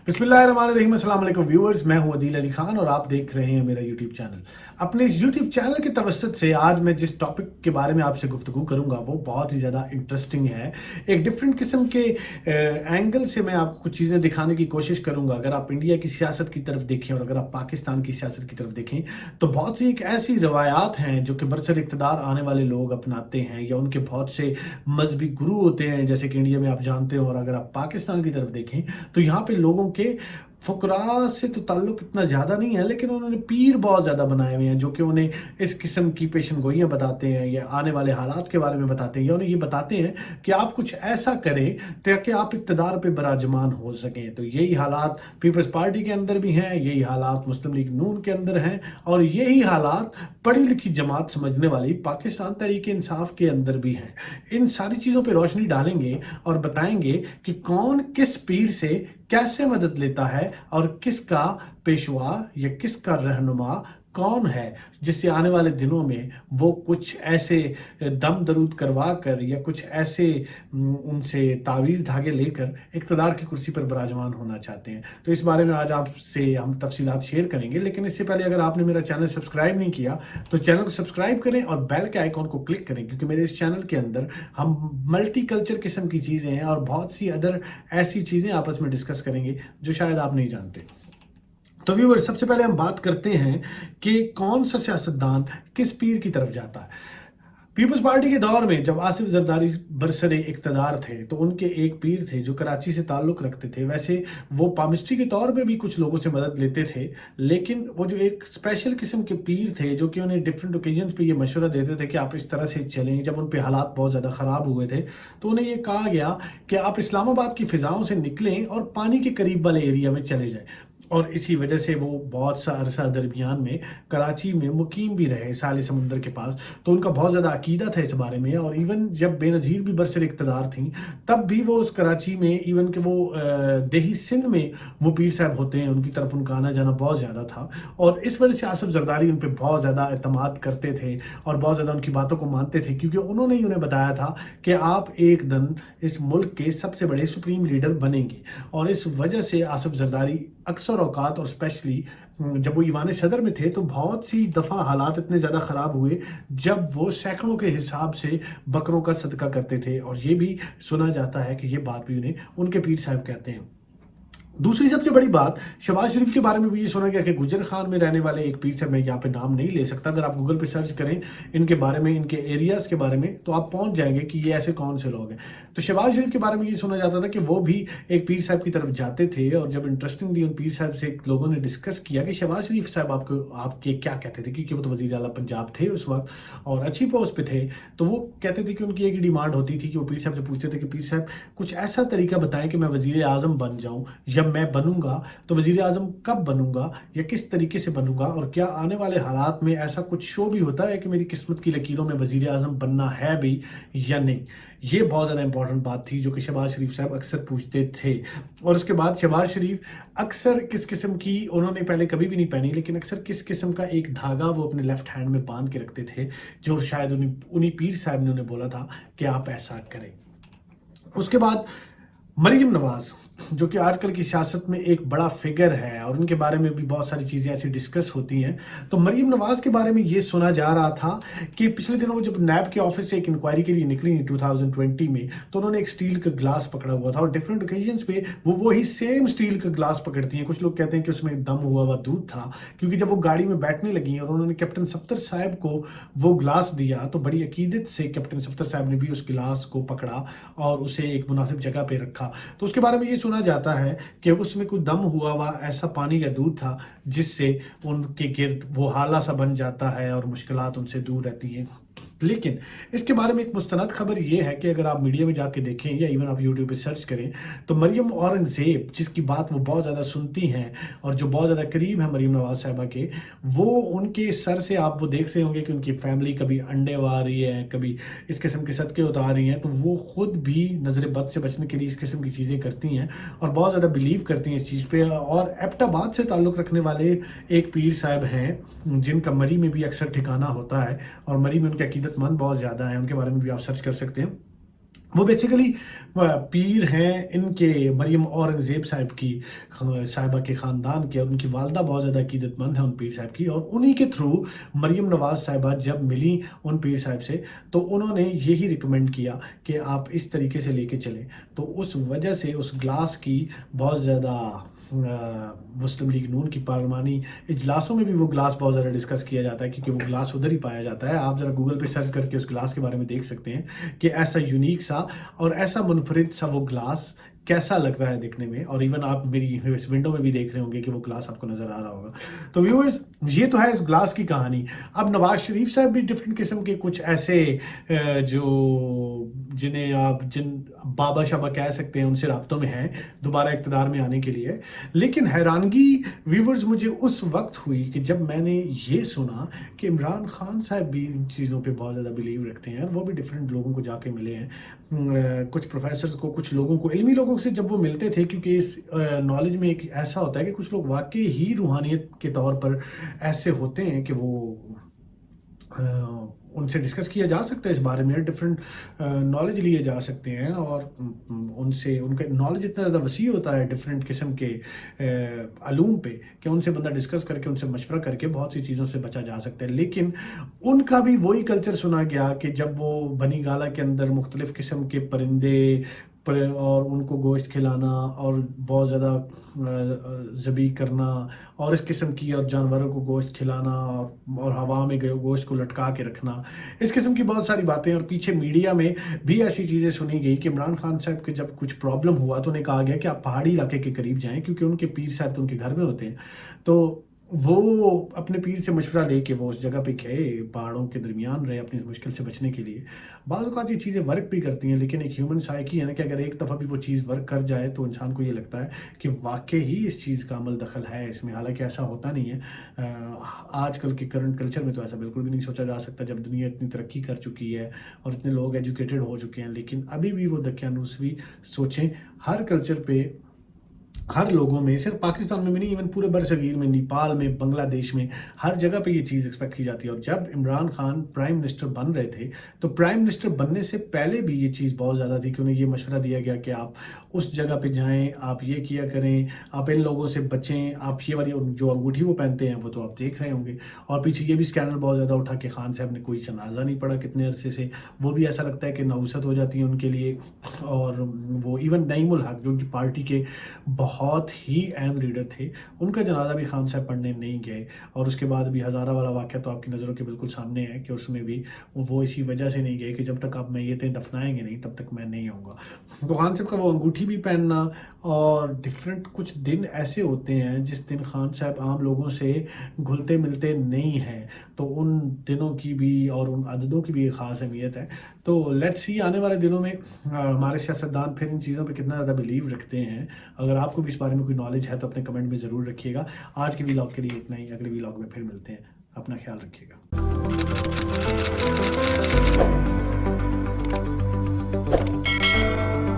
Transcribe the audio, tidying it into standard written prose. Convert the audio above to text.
बिस्मिल्लाहिर्रहमानिर्रहीम। अस्सलाम वालेकुम व्यूअर्स, मैं हूं अदील अली खान और आप देख रहे हैं मेरा यूट्यूब चैनल। अपने इस यूट्यूब चैनल के तवस्सुत से आज मैं जिस टॉपिक के बारे में आपसे गुफ्तगू करूंगा वो बहुत ही ज़्यादा इंटरेस्टिंग है। एक डिफरेंट किस्म के एंगल से मैं आपको कुछ चीज़ें दिखाने की कोशिश करूंगा। अगर आप इंडिया की सियासत की तरफ देखें और अगर आप पाकिस्तान की सियासत की तरफ देखें तो बहुत सी एक ऐसी रवायात हैं जो कि बरसर इक़्तिदार आने वाले लोग अपनाते हैं या उनके बहुत से मजहबी गुरु होते हैं, जैसे कि इंडिया में आप जानते हो। और अगर आप पाकिस्तान की तरफ देखें तो यहाँ पे लोगों के फुकरा से तो ताल्लुक इतना ज़्यादा नहीं है, लेकिन उन्होंने पीर बहुत ज़्यादा बनाए हुए हैं जो कि उन्हें इस किस्म की पेशन गोइयाँ बताते हैं या आने वाले हालात के बारे में बताते हैं या उन्हें ये बताते हैं कि आप कुछ ऐसा करें ताकि आप इक़्तिदार पे बराजमान हो सकें। तो यही हालात पीपल्स पार्टी के अंदर भी हैं, यही हालात मुस्लिम लीग नून के अंदर हैं और यही हालात पढ़ी लिखी जमात समझने वाली पाकिस्तान तहरीक इंसाफ के अंदर भी हैं। इन सारी चीज़ों पर रोशनी डालेंगे और बताएंगे कि कौन किस पीर से कैसे मदद लेता है और किसका पेशवा या किसका रहनुमा कौन है जिससे आने वाले दिनों में वो कुछ ऐसे दम दरूद करवा कर या कुछ ऐसे उनसे तावीज़ धागे लेकर इक़्तिदार की कुर्सी पर बराजमान होना चाहते हैं। तो इस बारे में आज आपसे हम तफसीलात शेयर करेंगे, लेकिन इससे पहले अगर आपने मेरा चैनल सब्सक्राइब नहीं किया तो चैनल को सब्सक्राइब करें और बेल के आइकॉन को क्लिक करें, क्योंकि मेरे इस चैनल के अंदर हम मल्टी कल्चर किस्म की चीज़ें हैं और बहुत सी अदर ऐसी चीज़ें आपस में डिस्कस करेंगे जो शायद आप नहीं जानते। तो व्यूअर्स, सबसे पहले हम बात करते हैं कि कौन सा सियासतदान किस पीर की तरफ जाता है। पीपल्स पार्टी के दौर में जब आसिफ जरदारी बरसरे इक़्तिदार थे तो उनके एक पीर थे जो कराची से ताल्लुक़ रखते थे। वैसे वो पामिस्ट्री के तौर पे भी कुछ लोगों से मदद लेते थे, लेकिन वो जो एक स्पेशल किस्म के पीर थे जो कि उन्हें डिफरेंट ओकेजन्स पे ये मशवरा देते थे कि आप इस तरह से चलें। जब उन पे हालात बहुत ज़्यादा ख़राब हुए थे तो उन्हें ये कहा गया कि आप इस्लामाबाद की फ़िज़ाओं से निकलें और पानी के करीब वाले एरिया में चले जाएँ। और इसी वजह से वो बहुत सा अरसा दरमियान में कराची में मुकीम भी रहे, साले समुंदर के पास। तो उनका बहुत ज़्यादा अकीदा था इस बारे में। और इवन जब बेनज़ीर भी बरसर इक़्तिदार थी तब भी वो उस कराची में, इवन कि वो देही सिंध में वो पीर साहब होते हैं, उनकी तरफ उनका आना जाना बहुत ज़्यादा था। और इस वजह से आसिफ जरदारी उन पर बहुत ज़्यादा एतमाद करते थे और बहुत ज़्यादा उनकी बातों को मानते थे, क्योंकि उन्होंने ही उन्हें बताया था कि आप एक दिन इस मुल्क के सबसे बड़े सुप्रीम लीडर बनेंगे। और इस वजह से आसिफ जरदारी अक्सर औकात और स्पेशली जब वो ईवान सदर में थे तो बहुत सी दफ़ा हालात इतने ज़्यादा ख़राब हुए जब वो सैकड़ों के हिसाब से बकरों का सदका करते थे। और ये भी सुना जाता है कि ये बात भी उन्हें उनके पीर साहब कहते हैं। दूसरी सबसे बड़ी बात, शहबाज शरीफ के बारे में भी ये सुना गया कि गुजर खान में रहने वाले एक पीर से, मैं यहाँ पे नाम नहीं ले सकता, अगर आप गूगल पे सर्च करें इनके बारे में, इनके एरियाज़ के बारे में, तो आप पहुँच जाएंगे कि ये ऐसे कौन से लोग हैं। तो शहबाज शरीफ के बारे में ये सुना जाता था कि वो भी एक पीर साहब की तरफ जाते थे। और जब इंटरेस्टिंगली उन पीर साहब से लोगों ने डिस्कस किया कि शहबाज शरीफ साहब आपके क्या कहते थे, क्योंकि वो तो वज़ीर आला पंजाब थे उस वक्त और अच्छी पोस्ट पे थे, तो वो कहते थे कि उनकी एक डिमांड होती थी कि वो पीर साहब से पूछते थे कि पीर साहब कुछ ऐसा तरीका बताएं कि मैं वज़ीर आज़म बन जाऊँ, जब मैं बनूंगा तो वज़ीर आज़म कब बनूंगा या किस तरीके से बनूंगा, और क्या आने वाले हालात में ऐसा कुछ शो भी होता है कि मेरी किस्मत की लकीरों में वज़ीर आज़म बनना है भी या नहीं। ये बहुत ज़्यादा इंपॉर्टेंट बात थी जो कि शहबाज शरीफ साहब अक्सर पूछते थे। और उसके बाद शहबाज शरीफ अक्सर किस किस्म की, उन्होंने पहले कभी भी नहीं पहनी, लेकिन अक्सर किस किस्म का एक धागा वो अपने लेफ्ट हैंड में बांध के रखते थे जो शायद उन्हीं पीर साहब ने उन्हें बोला था कि आप ऐसा करें। उसके बाद मरीम नवाज़ जो कि आजकल की सियासत में एक बड़ा फिगर है और उनके बारे में भी बहुत सारी चीज़ें ऐसी डिस्कस होती हैं। तो मरीम नवाज़ के बारे में ये सुना जा रहा था कि पिछले दिनों वो जब नैब के ऑफिस से एक इंक्वायरी के लिए निकली 2020 में, तो उन्होंने एक स्टील का ग्लास पकड़ा हुआ था और डिफरेंट ओकेजन्स पे वो वही सेम स्टील का ग्लास पकड़ती हैं। कुछ लोग कहते हैं कि उसमें दम हुआ हुआ दूध था, क्योंकि जब वो गाड़ी में बैठने लगी और उन्होंने कैप्टन सफ्तर साहब को वो ग्लास दिया तो बड़ी अकीदत से कैप्टन सफ्तर साहब ने भी उस गिलास को पकड़ा और उसे एक मुनासिब जगह पर रखा। तो उसके बारे में ये सुना जाता है कि उसमें कोई दम हुआ हुआ ऐसा पानी या दूध था जिससे उनके गिर्द वो हाला सा बन जाता है और मुश्किलात उनसे दूर रहती हैं। लेकिन इसके बारे में एक मुस्तनद खबर ये है कि अगर आप मीडिया में जाके देखें या इवन आप यूट्यूब पे सर्च करें तो मरियम औरंगज़ेब, जिसकी बात वो बहुत ज़्यादा सुनती हैं और जो बहुत ज़्यादा करीब है मरीम नवाज़ साहिबा के, वो उनके सर से आप वो देख रहे होंगे कि उनकी फैमिली कभी अंडे उगा रही है, कभी इस किस्म के सदक़े उतार रही हैं। तो वो ख़ुद भी नज़र बद से बचने के लिए इस किस्म की चीज़ें करती हैं और बहुत ज़्यादा बिलीव करती हैं इस चीज़ पर। और एबटाबाद से ताल्लुक़ रखने वाले एक पीर साहब हैं जिनका मरी में भी अक्सर ठिकाना होता है और मरी में उनकी अकीदतमंद बहुत ज़्यादा है, उनके बारे में भी आप सर्च कर सकते हैं। वो बेसिकली पीर हैं इनके मरियम औरंगज़ेब साहिबा के ख़ानदान के, और उनकी वालदा बहुत ज़्यादा अक़ीदतमंद है उन पीर साहब की, और उन्हीं के थ्रू मरियम नवाज़ साहिबा जब मिली उन पीर साहब से, तो उन्होंने यही रिकमेंड किया कि आप इस तरीके से लेके चलें। तो उस वजह से उस ग्लास की बहुत ज़्यादा मुस्लिम लीग नून की पार्लिमानी इजलासों में भी वो ग्लास बहुत ज़्यादा डिस्कस किया जाता है, क्योंकि वो ग्लास उधर ही पाया जाता है। आप ज़रा गूगल पे सर्च करके उस ग्लास के बारे में देख सकते हैं कि ऐसा यूनिक सा और ऐसा मुनफरिद सा वो ग्लास कैसा लगता है दिखने में। और इवन आप मेरी इस विंडो में भी देख रहे होंगे कि वो ग्लास आपको नज़र आ रहा होगा। तो व्यूअर्स, ये तो है इस ग्लास की कहानी। अब नवाज शरीफ साहब भी डिफरेंट किस्म के कुछ ऐसे जो जिन्हें आप जिन बाबा शाबा कह सकते हैं उनसे राब्तों में हैं दोबारा इक़्तिदार में आने के लिए। लेकिन हैरानगी व्यूअर्स मुझे उस वक्त हुई कि जब मैंने ये सुना कि इमरान खान साहब भी इन चीज़ों पे बहुत ज़्यादा बिलीव रखते हैं, और वो भी डिफरेंट लोगों को जाके मिले हैं, कुछ प्रोफेसर्स को, कुछ लोगों को, इल्मी लोगों से जब वो मिलते थे। क्योंकि इस नॉलेज में एक ऐसा होता है कि कुछ लोग वाकई ही रूहानियत के तौर पर ऐसे होते हैं कि वो उनसे डिस्कस किया जा सकता है इस बारे में, डिफरेंट नॉलेज लिए जा सकते हैं, और उनसे उनका नॉलेज इतना ज़्यादा वसी होता है डिफरेंट किस्म के अलूम पे कि उनसे बंदा डिस्कस करके, उनसे मशवरा करके बहुत सी चीज़ों से बचा जा सकता है। लेकिन उनका भी वही कल्चर सुना गया कि जब वो बनी गाला के अंदर मुख्तलिफ़ किस्म के परिंदे और उनको गोश्त खिलाना और बहुत ज़्यादा ज़बी करना और इस किस्म की, और जानवरों को गोश्त खिलाना और हवा में गोश्त को लटका के रखना, इस किस्म की बहुत सारी बातें। और पीछे मीडिया में भी ऐसी चीज़ें सुनी गई कि इमरान खान साहब के जब कुछ प्रॉब्लम हुआ तो उन्हें कहा गया कि आप पहाड़ी इलाके के करीब जाएँ, क्योंकि उनके पीर साहब तो उनके घर में होते हैं। तो वो अपने पीर से मशवरा लेके वो उस जगह पे गए, पहाड़ों के दरमियान रहे अपनी मुश्किल से बचने के लिए। बाज़ औक़ात ये चीज़ें वर्क भी करती हैं, लेकिन एक ह्यूमन साइकी है ना कि अगर एक दफ़ा भी वो चीज़ वर्क कर जाए तो इंसान को ये लगता है कि वाक़ई ही इस चीज़ का अमल दखल है इसमें। हालाँकि ऐसा होता नहीं है। आजकल के करंट कल्चर में तो ऐसा बिल्कुल भी नहीं सोचा जा सकता, जब दुनिया इतनी तरक्की कर चुकी है और इतने लोग एजुकेटेड हो चुके हैं। लेकिन अभी भी वो दकियानूसवी सोचें हर कल्चर पे, हर लोगों में, सिर्फ पाकिस्तान में भी नहीं, इवन पूरे बरसगीर में, नेपाल में, बांग्लादेश में, हर जगह पे ये चीज़ एक्सपेक्ट की जाती है। और जब इमरान खान प्राइम मिनिस्टर बन रहे थे तो प्राइम मिनिस्टर बनने से पहले भी ये चीज़ बहुत ज़्यादा थी कि उन्हें ये मशवरा दिया गया कि आप उस जगह पे जाएं, आप ये किया करें, आप इन लोगों से बचें, आप ये वाली जो अंगूठी वो पहनते हैं वो तो आप देख रहे होंगे। और पीछे ये भी स्कैंडल बहुत ज़्यादा उठा कि खान साहब ने कोई जनाजा नहीं पढ़ा कितने अरसे से, वो भी ऐसा लगता है कि नौसत हो जाती है उनके लिए। और वो इवन नईमुल हक जो कि पार्टी के बहुत ही अहम लीडर थे, उनका जनाजा भी खान साहब पढ़ने नहीं गए। और उसके बाद भी हज़ारा वाला वाक़या तो आपकी नज़रों के बिल्कुल सामने है कि उसमें भी वो इसी वजह से नहीं गए कि जब तक आप मैयतें दफनाएंगे नहीं तब तक मैं नहीं आऊँगा। तो खान साहब का वो अंगूठी भी पहनना, और डिफरेंट कुछ दिन ऐसे होते हैं जिस दिन खान साहब आम लोगों से घुलते मिलते नहीं हैं, तो उन दिनों की भी और उन अददों की भी एक ख़ास अहमियत है। तो लेट्स सी आने वाले दिनों में हमारे सियासतदान फिर इन चीज़ों पे कितना ज़्यादा बिलीव रखते हैं। अगर आपको भी इस बारे में कोई नॉलेज है तो अपने कमेंट में ज़रूर रखिएगा। आज के व्लॉग के लिए इतना ही, अगले व्लॉग में फिर मिलते हैं। अपना ख्याल रखिएगा।